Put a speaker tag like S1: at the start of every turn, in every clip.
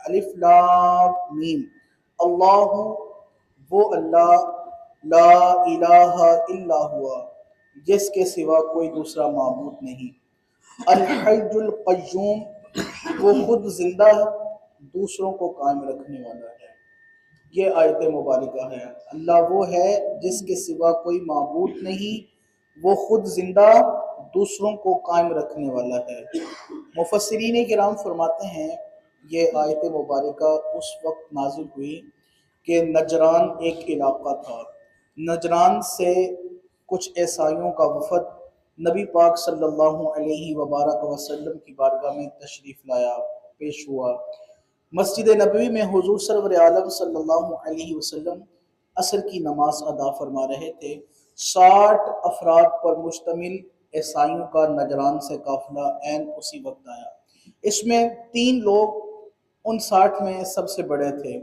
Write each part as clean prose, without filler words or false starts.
S1: الف لام میم، اللہ وہ اللہ، لا الہ الا ہوا جس کے سوا کوئی دوسرا معبود نہیں، الحی القیوم وہ خود زندہ ہے، دوسروں کو قائم رکھنے والا ہے۔ یہ آیت مبارکہ ہے۔ اللہ وہ ہے جس کے سوا کوئی معبود نہیں، وہ خود زندہ، دوسروں کو قائم رکھنے والا ہے۔ مفسرین کرام فرماتے ہیں یہ آیت مبارکہ اس وقت نازل ہوئی کہ نجران ایک علاقہ تھا، نجران سے کچھ عیسائیوں کا وفد نبی پاک صلی اللہ علیہ وبارک وسلم کی بارگاہ میں تشریف لایا، پیش ہوا۔ مسجد نبوی میں حضور سرور عالم صلی اللہ علیہ وسلم عصر کی نماز ادا فرما رہے تھے۔ 60 افراد پر مشتمل عیسائیوں کا نجران سے قافلہ عین اسی وقت آیا۔ اس میں 3 لوگ ان 60 میں سب سے بڑے تھے،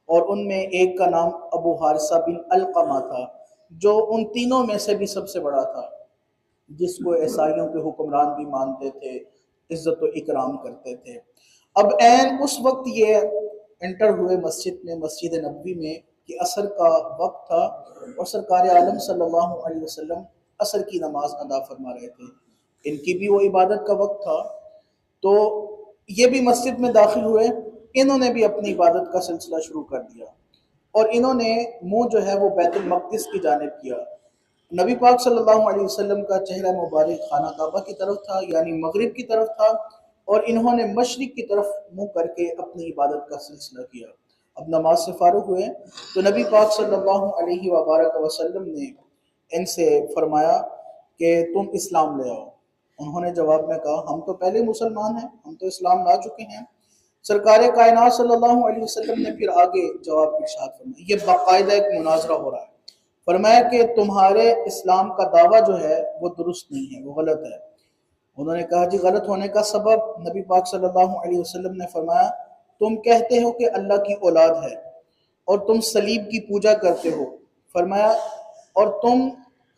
S1: اور ان میں ایک کا نام ابو حارثہ بن القمہ تھا، جو ان تینوں میں سے بھی سب سے بڑا تھا، جس کو عیسائیوں کے حکمران بھی مانتے تھے، عزت و اکرام کرتے تھے۔ اب عین اس وقت یہ انٹر ہوئے مسجد میں، مسجد نبوی میں، کہ عصر کا وقت تھا، اور سرکار عالم صلی اللہ علیہ وسلم عصر کی نماز ادا فرما رہے تھے۔ ان کی بھی وہ عبادت کا وقت تھا، تو یہ بھی مسجد میں داخل ہوئے۔ انہوں نے بھی اپنی عبادت کا سلسلہ شروع کر دیا، اور انہوں نے منہ جو ہے وہ بیت المقدس کی جانب کیا۔ نبی پاک صلی اللہ علیہ وسلم کا چہرہ مبارک خانہ کعبہ کی طرف تھا، یعنی مغرب کی طرف تھا، اور انہوں نے مشرق کی طرف منہ کر کے اپنی عبادت کا سلسلہ کیا۔ اب نماز سے فارغ ہوئے تو نبی پاک صلی اللہ علیہ وبارک وسلم نے ان سے فرمایا کہ تم اسلام لے آؤ۔ انہوں نے جواب میں کہا ہم تو پہلے مسلمان ہیں، ہم تو اسلام لا چکے ہیں۔ سرکار کائنات صلی اللہ علیہ وسلم نے پھر آگے جواب ارشاد فرمایا، یہ باقاعدہ ایک مناظرہ ہو رہا ہے۔ فرمایا کہ تمہارے اسلام کا دعویٰ جو ہے وہ درست نہیں ہے، وہ غلط ہے۔ انہوں نے کہا جی غلط ہونے کا سبب؟ نبی پاک صلی اللہ علیہ وسلم نے فرمایا تم کہتے ہو کہ اللہ کی اولاد ہے، اور تم صلیب کی پوجا کرتے ہو، فرمایا اور تم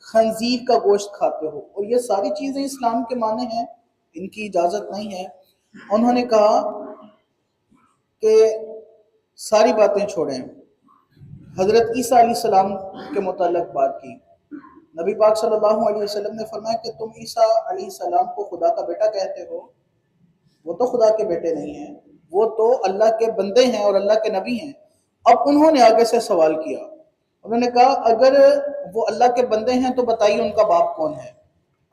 S1: خنزیر کا گوشت کھاتے ہو، اور یہ ساری چیزیں اسلام کے معنی ہیں، ان کی اجازت نہیں ہے۔ انہوں نے کہا کہ ساری باتیں چھوڑیں، حضرت عیسیٰ علیہ السلام کے متعلق بات کی۔ نبی پاک صلی اللہ علیہ وسلم نے فرمایا کہ تم عیسیٰ علیہ السلام کو خدا کا بیٹا کہتے ہو، وہ تو خدا کے بیٹے نہیں ہیں، وہ تو اللہ کے بندے ہیں اور اللہ کے نبی ہیں۔ اب انہوں نے آگے سے سوال کیا، انہوں نے کہا اگر وہ اللہ کے بندے ہیں تو بتائیے ان کا باپ کون ہے۔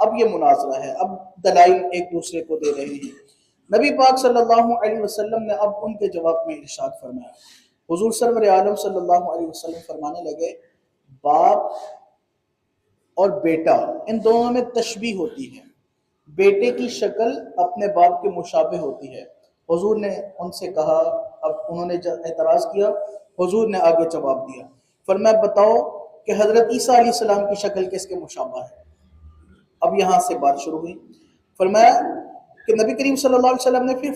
S1: اب یہ مناظرہ ہے، اب دلائل ایک دوسرے کو دے رہے ہیں۔ نبی پاک صلی اللہ علیہ وسلم نے اب ان کے جواب میں ارشاد فرمایا، حضور سرور عالم صلی اللہ علیہ وسلم فرمانے لگے باپ اور بیٹا ان دونوں میں تشبیہ ہوتی ہے، بیٹے کی شکل اپنے باپ کے مشابہ ہوتی ہے۔ حضور نے ان سے کہا، اب انہوں نے اعتراض کیا، حضور نے آگے جواب دیا، فرمایا بتاؤ کہ حضرت عیسیٰ علیہ السلام کی شکل کس کے مشابہ ہے؟ اب یہاں سے بات شروع ہوئی۔ فرمایا کہ نبی کریم صلی اللہ علیہ وسلم نے پھر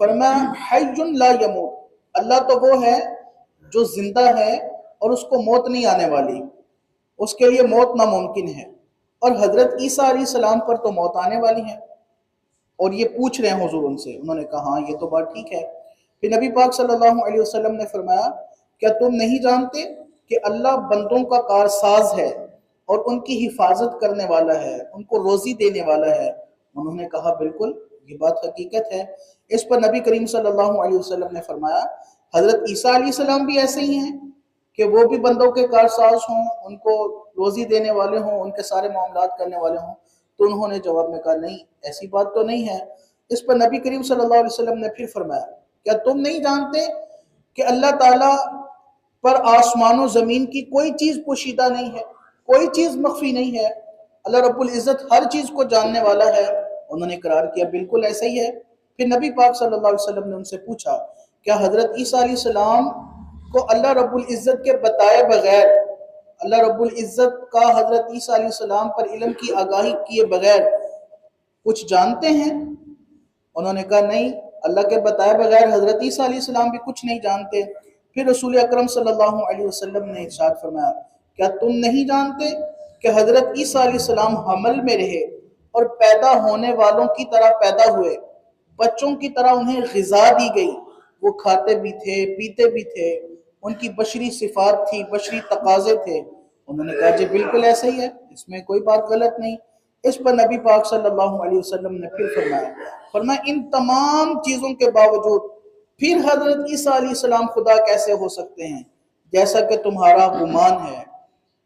S1: فرمایا حی لا یموت، اللہ تو وہ ہے جو زندہ ہے اور اس کو موت نہیں آنے والی، اس کے لیے موت ناممکن ہے، اور حضرت عیسیٰ علیہ السلام پر تو موت آنے والی ہے۔ اور یہ پوچھ رہے ہیں حضور ان سے، انہوں نے کہا ہاں یہ تو بات ٹھیک ہے۔ پھر نبی پاک صلی اللہ علیہ وسلم نے فرمایا کیا تم نہیں جانتے کہ اللہ بندوں کا کارساز ہے اور ان کی حفاظت کرنے والا ہے، ان کو روزی دینے والا ہے؟ انہوں نے کہا بالکل، یہ بات حقیقت ہے۔ اس پر نبی کریم صلی اللہ علیہ وسلم نے فرمایا حضرت عیسیٰ علیہ السلام بھی ایسے ہی ہیں کہ وہ بھی بندوں کے کارساز ہوں، ان کو روزی دینے والے ہوں، ان کے سارے معاملات کرنے والے ہوں؟ تو انہوں نے جواب میں کہا نہیں، ایسی بات تو نہیں ہے۔ اس پر نبی کریم صلی اللہ علیہ وسلم نے پھر فرمایا کیا تم نہیں جانتے کہ اللہ تعالیٰ پر آسمان و زمین کی کوئی چیز پوشیدہ نہیں ہے، کوئی چیز مخفی نہیں ہے، اللہ رب العزت ہر چیز کو جاننے والا ہے؟ انہوں نے اقرار کیا بالکل ایسا ہی ہے۔ پھر نبی پاک صلی اللہ علیہ وسلم نے ان سے پوچھا کیا حضرت عیسیٰ علیہ السلام کو اللہ رب العزت کے بتائے بغیر، اللہ رب العزت کا حضرت عیسیٰ علیہ السلام پر علم کی آگاہی کیے بغیر کچھ جانتے ہیں؟ انہوں نے کہا نہیں، اللہ کے بتائے بغیر حضرت عیسیٰ علیہ السلام بھی کچھ نہیں جانتے۔ پھر رسول اکرم صلی اللہ علیہ وسلم نے ارشاد فرمایا کیا تم نہیں جانتے کہ حضرت عیسیٰ علیہ السلام حمل میں رہے اور پیدا ہونے والوں کی طرح پیدا ہوئے، بچوں کی طرح انہیں غذا دی گئی، وہ کھاتے بھی تھے پیتے بھی تھے، ان کی بشری صفات تھی، بشری تقاضے تھے۔ انہوں نے کہا جی بالکل ایسا ہی ہے، اس میں کوئی بات غلط نہیں۔ اس پر نبی پاک صلی اللہ علیہ وسلم نے پھر فرمایا ان تمام چیزوں کے باوجود پھر حضرت عیسیٰ علیہ السلام خدا کیسے ہو سکتے ہیں جیسا کہ تمہارا گمان ہے؟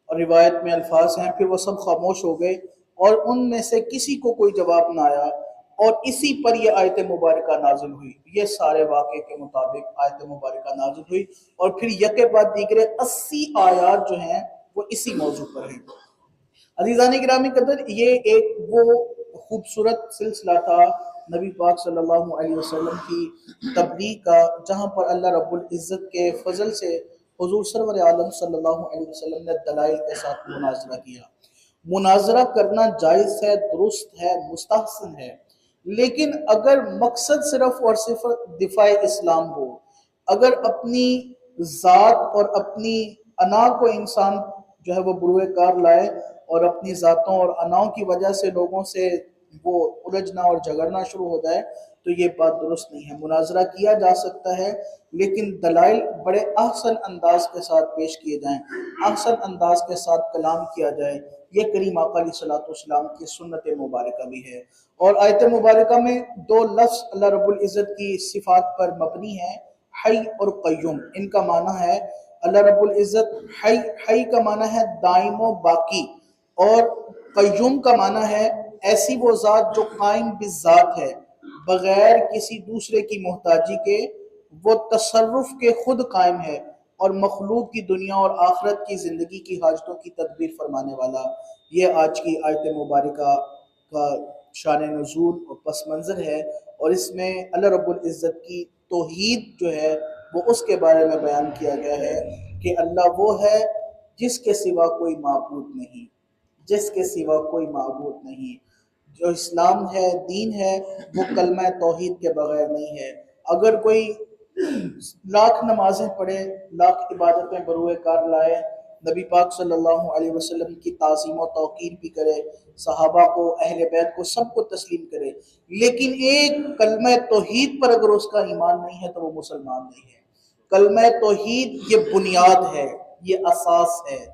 S1: اور روایت میں الفاظ ہیں پھر وہ سب خاموش ہو گئے اور ان میں سے کسی کو کوئی جواب نہ آیا، اور اسی پر یہ آیت مبارکہ نازل ہوئی۔ یہ سارے واقعے کے مطابق آیت مبارکہ نازل ہوئی، اور پھر یکے بعد دیگرے 80 آیات جو ہیں وہ اسی موضوع پر ہیں۔ عزیزان گرامی قدر، یہ ایک وہ خوبصورت سلسلہ تھا نبی پاک صلی اللہ علیہ وسلم کی تبلیغ کا، جہاں پر اللہ رب العزت کے فضل سے حضور سرور عالم صلی اللہ علیہ وسلم نے دلائل کے ساتھ مناظرہ کیا۔ مناظرہ کرنا جائز ہے، درست ہے، مستحسن ہے، لیکن اگر مقصد صرف اور صرف دفاع اسلام ہو، اگر اپنی ذات اور اپنی انا کو انسان جو ہے وہ بروئے کار لائے اور اپنی ذاتوں اور اناؤں کی وجہ سے لوگوں سے وہ الجھنا اور جھگڑنا شروع ہو جائے تو یہ بات درست نہیں ہے۔ مناظرہ کیا جا سکتا ہے، لیکن دلائل بڑے احسن انداز کے ساتھ پیش کیے جائیں، احسن انداز کے ساتھ کلام کیا جائے۔ یہ کریم آقا علیہ السلام کی سنت مبارکہ بھی ہے۔ اور آیت مبارکہ میں دو لفظ اللہ رب العزت کی صفات پر مبنی ہیں، حی اور قیوم۔ ان کا معنی ہے اللہ رب العزت حی کا معنی ہے دائم و باقی، اور قیوم کا معنی ہے ایسی وہ ذات جو قائم بالذات ہے، بغیر کسی دوسرے کی محتاجی کے، وہ تصرف کے خود قائم ہے، اور مخلوق کی دنیا اور آخرت کی زندگی کی حاجتوں کی تدبیر فرمانے والا۔ یہ آج کی آیت مبارکہ کا شان نزول اور پس منظر ہے، اور اس میں اللہ رب العزت کی توحید جو ہے وہ اس کے بارے میں بیان کیا گیا ہے کہ اللہ وہ ہے جس کے سوا کوئی معبود نہیں، جس کے سوا کوئی معبود نہیں۔ جو اسلام ہے، دین ہے، وہ کلمہ توحید کے بغیر نہیں ہے۔ اگر کوئی لاکھ نمازیں پڑھے، لاکھ عبادتیں بروئے کار لائے، نبی پاک صلی اللہ علیہ وسلم کی تعظیم و توقیر بھی کرے، صحابہ کو، اہل بیت کو، سب کو تسلیم کرے، لیکن ایک کلمہ توحید پر اگر اس کا ایمان نہیں ہے تو وہ مسلمان نہیں ہے۔ کلمہ توحید یہ بنیاد ہے، یہ اساس ہے۔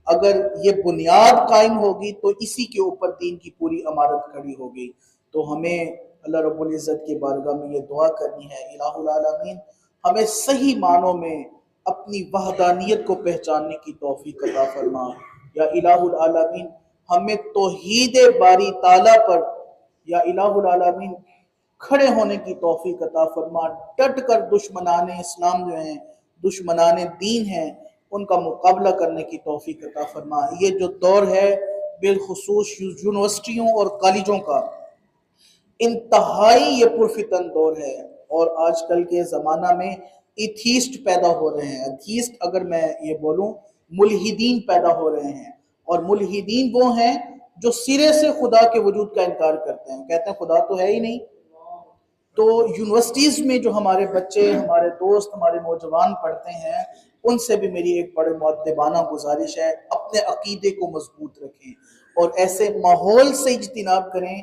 S1: اگر یہ بنیاد قائم ہوگی تو اسی کے اوپر دین کی پوری عمارت کھڑی ہوگی۔ تو ہمیں اللہ رب العزت کی بارگاہ میں یہ دعا کرنی ہے، الہ العالمین ہمیں صحیح معنوں میں اپنی وحدانیت کو پہچاننے کی توفیق عطا فرما۔ یا الہ العالمین ہمیں توحید باری تعالیٰ پر یا الہ العالمین کھڑے ہونے کی توفیق عطا فرما، ڈٹ کر دشمنان اسلام جو ہیں، دشمنان دین ہیں، ان کا مقابلہ کرنے کی توفیق عطا فرما۔ یہ جو دور ہے بالخصوص یونیورسٹیوں اور کالجوں کا، انتہائی یہ پرفتن دور ہے، اور آج کل کے زمانہ میں ایتھیسٹ پیدا ہو رہے ہیں۔ ایتھیسٹ اگر میں یہ بولوں، ملحدین پیدا ہو رہے ہیں، اور ملحدین وہ ہیں جو سرے سے خدا کے وجود کا انکار کرتے ہیں، کہتے ہیں خدا تو ہے ہی نہیں۔ تو یونیورسٹیز میں جو ہمارے بچے، ہمارے دوست، ہمارے نوجوان پڑھتے ہیں، ان سے بھی میری ایک بڑے مؤدبانہ گزارش ہے، اپنے عقیدے کو مضبوط رکھیں اور ایسے ماحول سے اجتناب کریں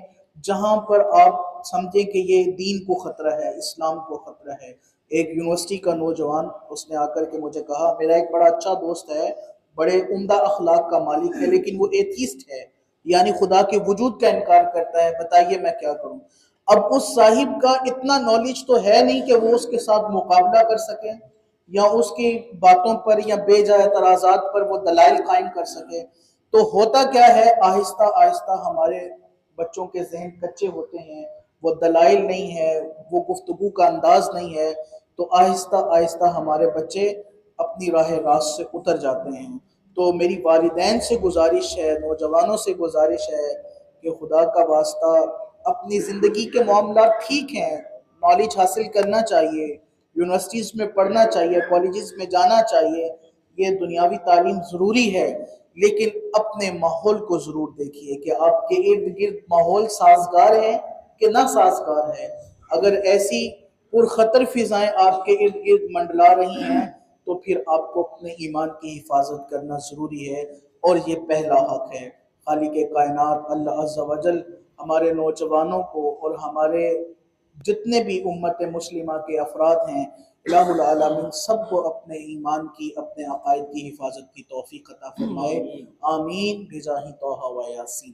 S1: جہاں پر آپ سمجھیں کہ یہ دین کو خطرہ ہے، اسلام کو خطرہ ہے۔ ایک یونیورسٹی کا نوجوان، اس نے آ کر کے مجھے کہا، میرا ایک بڑا اچھا دوست ہے، بڑے عمدہ اخلاق کا مالک ہے، لیکن وہ ایتھیسٹ ہے، یعنی خدا کے وجود کا انکار کرتا ہے، بتائیے میں کیا کروں؟ اب اس صاحب کا اتنا نالج تو ہے نہیں کہ وہ اس کے ساتھ مقابلہ کر سکے، یا اس کی باتوں پر یا بے جا اعتراضات پر وہ دلائل قائم کر سکے۔ تو ہوتا کیا ہے، آہستہ آہستہ ہمارے بچوں کے ذہن کچے ہوتے ہیں، وہ دلائل نہیں ہے، وہ گفتگو کا انداز نہیں ہے، تو آہستہ آہستہ ہمارے بچے اپنی راہ راست سے اتر جاتے ہیں۔ تو میری والدین سے گزارش ہے، نوجوانوں سے گزارش ہے کہ خدا کا واسطہ اپنی زندگی کے معاملات ٹھیک ہیں، نالج حاصل کرنا چاہیے، یونیورسٹیز میں پڑھنا چاہیے، کالجز میں جانا چاہیے، یہ دنیاوی تعلیم ضروری ہے، لیکن اپنے ماحول کو ضرور دیکھیے کہ آپ کے ارد گرد ماحول سازگار ہے کہ نہ سازگار ہے۔ اگر ایسی پرخطر فضائیں آپ کے ارد گرد منڈلا رہی ہیں تو پھر آپ کو اپنے ایمان کی حفاظت کرنا ضروری ہے، اور یہ پہلا حق ہے۔ خالق کائنات اللہ عز و جل ہمارے نوجوانوں کو اور ہمارے جتنے بھی امت مسلمہ کے افراد ہیں، الہ العالمین سب کو اپنے ایمان کی، اپنے عقائد کی حفاظت کی توفیق عطا فرمائے، آمین بجاہ طہ و یاسین۔